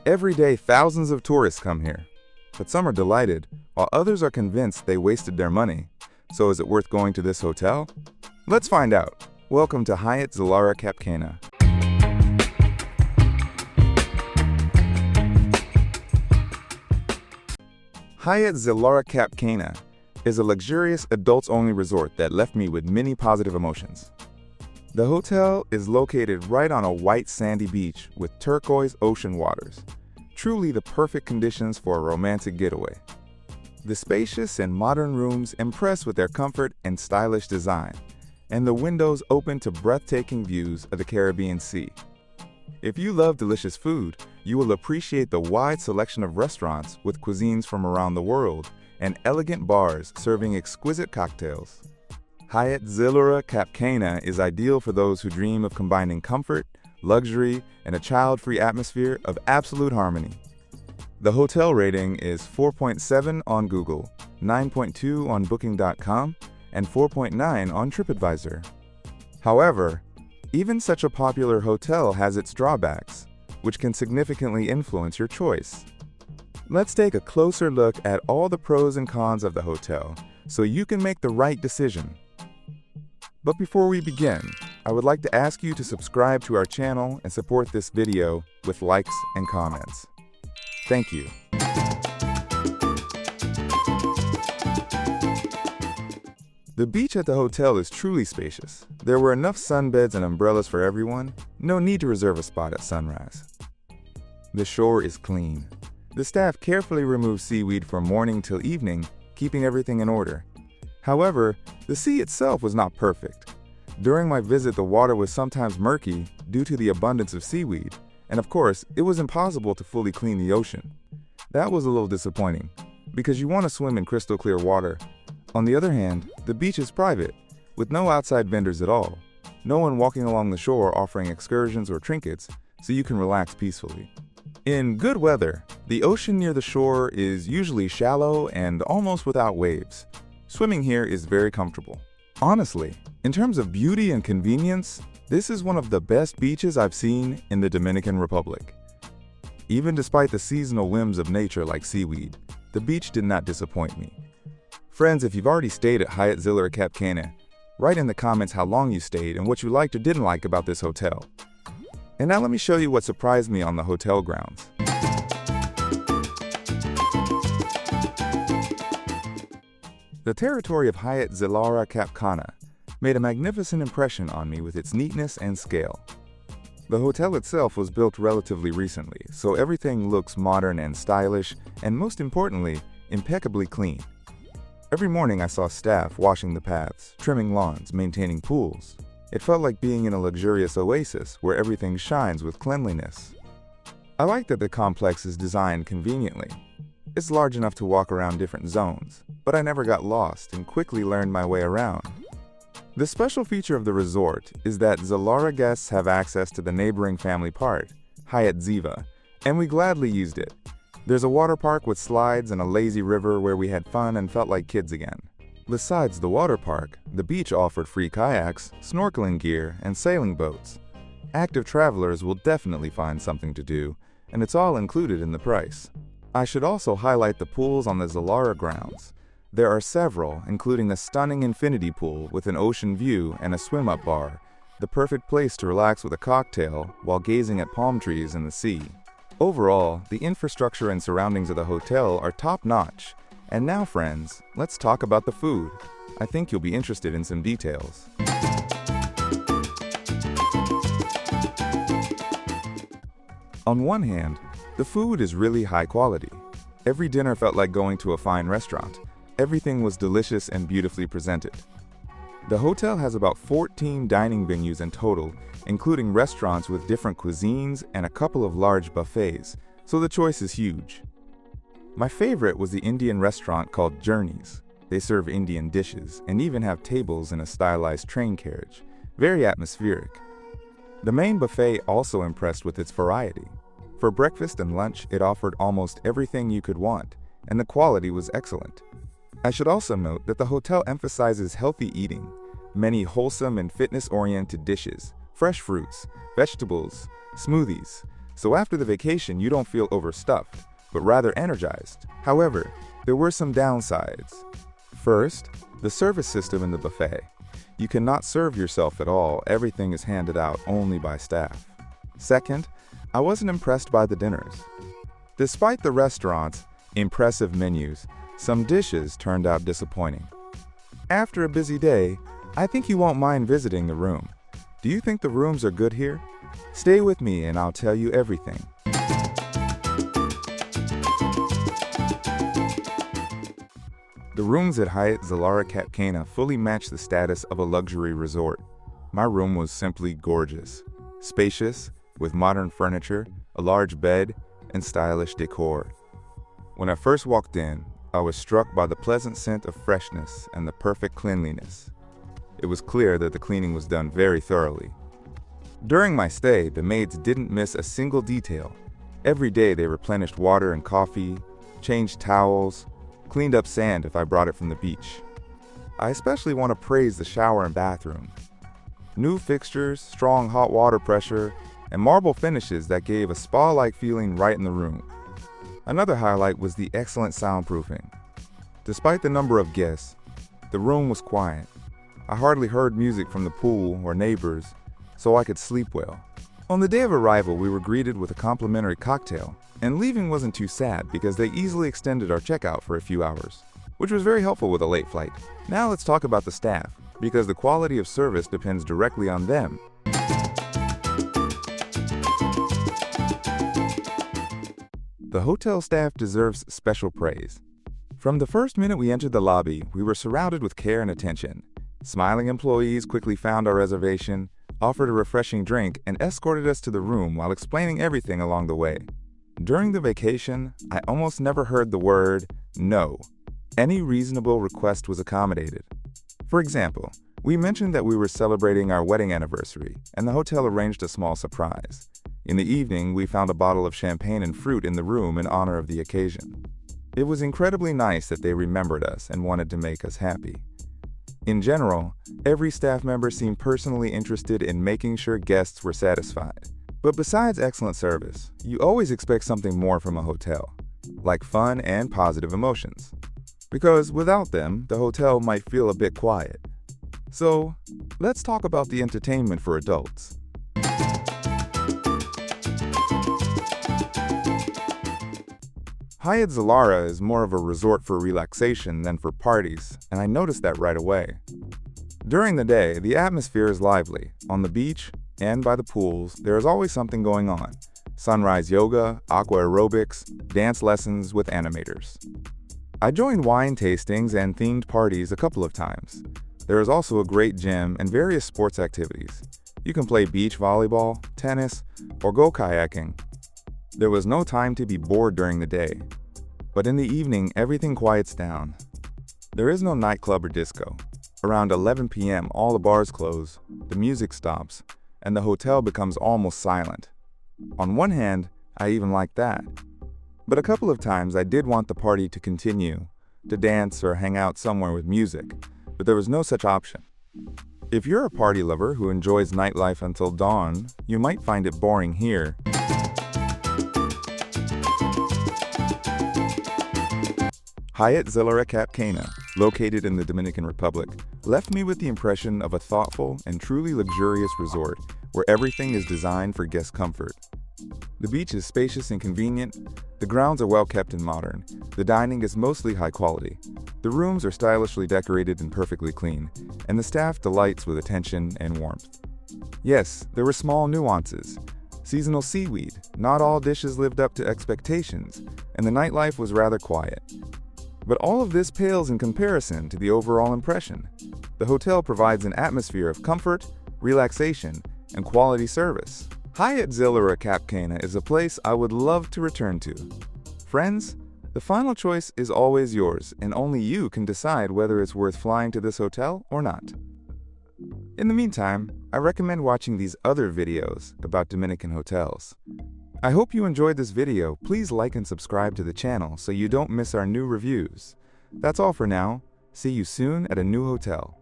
Every day, thousands of tourists come here, but some are delighted, while others are convinced they wasted their money. So is it worth going to this hotel? Let's find out. Welcome to Hyatt Zilara Cap Cana. Hyatt Zilara Cap Cana is a luxurious adults-only resort that left me with many positive emotions. The hotel is located right on a white sandy beach with turquoise ocean waters. Truly the perfect conditions for a romantic getaway. The spacious and modern rooms impress with their comfort and stylish design, and the windows open to breathtaking views of the Caribbean Sea. If you love delicious food, you will appreciate the wide selection of restaurants with cuisines from around the world and elegant bars serving exquisite cocktails. Hyatt Zilara Cap Cana is ideal for those who dream of combining comfort, luxury, and a child-free atmosphere of absolute harmony. The hotel rating is 4.7 on Google, 9.2 on Booking.com, and 4.9 on TripAdvisor. However, even such a popular hotel has its drawbacks, which can significantly influence your choice. Let's take a closer look at all the pros and cons of the hotel so you can make the right decision. But before we begin, I would like to ask you to subscribe to our channel and support this video with likes and comments. Thank you. The beach at the hotel is truly spacious. There were enough sunbeds and umbrellas for everyone. No need to reserve a spot at sunrise. The shore is clean. The staff carefully removed seaweed from morning till evening, keeping everything in order. However, the sea itself was not perfect. During my visit, the water was sometimes murky due to the abundance of seaweed, and of course, it was impossible to fully clean the ocean. That was a little disappointing, because you want to swim in crystal clear water. On the other hand, the beach is private, with no outside vendors at all. No one walking along the shore offering excursions or trinkets, so you can relax peacefully. In good weather, the ocean near the shore is usually shallow and almost without waves. Swimming here is very comfortable. Honestly, in terms of beauty and convenience, this is one of the best beaches I've seen in the Dominican Republic. Even despite the seasonal whims of nature like seaweed, the beach did not disappoint me. Friends, if you've already stayed at Hyatt Zilara Cap Cana, write in the comments how long you stayed and what you liked or didn't like about this hotel. And now let me show you what surprised me on the hotel grounds. The territory of Hyatt Zilara Cap Cana made a magnificent impression on me with its neatness and scale. The hotel itself was built relatively recently, so everything looks modern and stylish, and most importantly, impeccably clean. Every morning I saw staff washing the paths, trimming lawns, maintaining pools. It felt like being in a luxurious oasis where everything shines with cleanliness. I like that the complex is designed conveniently. It's large enough to walk around different zones, but I never got lost and quickly learned my way around. The special feature of the resort is that Zilara guests have access to the neighboring family park, Hyatt Ziva, and we gladly used it. There's a water park with slides and a lazy river where we had fun and felt like kids again. Besides the water park, the beach offered free kayaks, snorkeling gear, and sailing boats. Active travelers will definitely find something to do, and it's all included in the price. I should also highlight the pools on the Zilara grounds. There are several, including the stunning infinity pool with an ocean view and a swim-up bar, the perfect place to relax with a cocktail while gazing at palm trees and the sea. Overall, the infrastructure and surroundings of the hotel are top-notch. And now, friends, let's talk about the food. I think you'll be interested in some details. On one hand, the food is really high quality. Every dinner felt like going to a fine restaurant. Everything was delicious and beautifully presented. The hotel has about 14 dining venues in total, including restaurants with different cuisines and a couple of large buffets, so the choice is huge. My favorite was the Indian restaurant called Journeys. They serve Indian dishes and even have tables in a stylized train carriage. Very atmospheric. The main buffet also impressed with its variety. For breakfast and lunch, it offered almost everything you could want, and the quality was excellent. I should also note that the hotel emphasizes healthy eating, many wholesome and fitness-oriented dishes, fresh fruits, vegetables, smoothies, So after the vacation, you don't feel overstuffed, but rather energized. However, there were some downsides. First, the service system in the buffet. You cannot serve yourself at all. Everything is handed out only by staff. Second, I wasn't impressed by the dinners. Despite the restaurant's impressive menus, some dishes turned out disappointing. After a busy day, I think you won't mind visiting the room. Do you think the rooms are good here? Stay with me and I'll tell you everything. The rooms at Hyatt Zilara Cap Cana fully match the status of a luxury resort. My room was simply gorgeous, spacious, with modern furniture, a large bed, and stylish decor. When I first walked in, I was struck by the pleasant scent of freshness and the perfect cleanliness. It was clear that the cleaning was done very thoroughly. During my stay, the maids didn't miss a single detail. Every day they replenished water and coffee, changed towels, cleaned up sand if I brought it from the beach. I especially want to praise the shower and bathroom. New fixtures, strong hot water pressure, and marble finishes that gave a spa-like feeling right in the room. Another highlight was the excellent soundproofing. Despite the number of guests, the room was quiet. I hardly heard music from the pool or neighbors, so I could sleep well. On the day of arrival, we were greeted with a complimentary cocktail, and leaving wasn't too sad because they easily extended our checkout for a few hours, which was very helpful with a late flight. Now let's talk about the staff, because the quality of service depends directly on them. The hotel staff deserves special praise. From the first minute we entered the lobby, we were surrounded with care and attention. Smiling employees quickly found our reservation, offered a refreshing drink, and escorted us to the room while explaining everything along the way. During the vacation, I almost never heard the word no. Any reasonable request was accommodated. For example, we mentioned that we were celebrating our wedding anniversary, and the hotel arranged a small surprise. In the evening, we found a bottle of champagne and fruit in the room in honor of the occasion. It was incredibly nice that they remembered us and wanted to make us happy. In general, every staff member seemed personally interested in making sure guests were satisfied. But besides excellent service, you always expect something more from a hotel, like fun and positive emotions. Because without them, the hotel might feel a bit quiet. So, let's talk about the entertainment for adults. Hyatt Zilara is more of a resort for relaxation than for parties, and I noticed that right away. During the day, the atmosphere is lively. On the beach and by the pools, there is always something going on. Sunrise yoga, aqua aerobics, dance lessons with animators. I joined wine tastings and themed parties a couple of times. There is also a great gym and various sports activities. You can play beach volleyball, tennis, or go kayaking. There was no time to be bored during the day, but in the evening, everything quiets down. There is no nightclub or disco. Around 11 p.m., all the bars close, the music stops, and the hotel becomes almost silent. On one hand, I even like that. But a couple of times I did want the party to continue, to dance or hang out somewhere with music, but there was no such option. If you're a party lover who enjoys nightlife until dawn, you might find it boring here. Hyatt Zilara Cap Cana, located in the Dominican Republic, left me with the impression of a thoughtful and truly luxurious resort where everything is designed for guest comfort. The beach is spacious and convenient, the grounds are well kept and modern, the dining is mostly high quality, the rooms are stylishly decorated and perfectly clean, and the staff delights with attention and warmth. Yes, there were small nuances. Seasonal seaweed, not all dishes lived up to expectations, and the nightlife was rather quiet. But all of this pales in comparison to the overall impression. The hotel provides an atmosphere of comfort, relaxation, and quality service. Hyatt Zilara Cap Cana is a place I would love to return to. Friends, the final choice is always yours, and only you can decide whether it's worth flying to this hotel or not. In the meantime, I recommend watching these other videos about Dominican hotels. I hope you enjoyed this video. Please like and subscribe to the channel so you don't miss our new reviews. That's all for now. See you soon at a new hotel.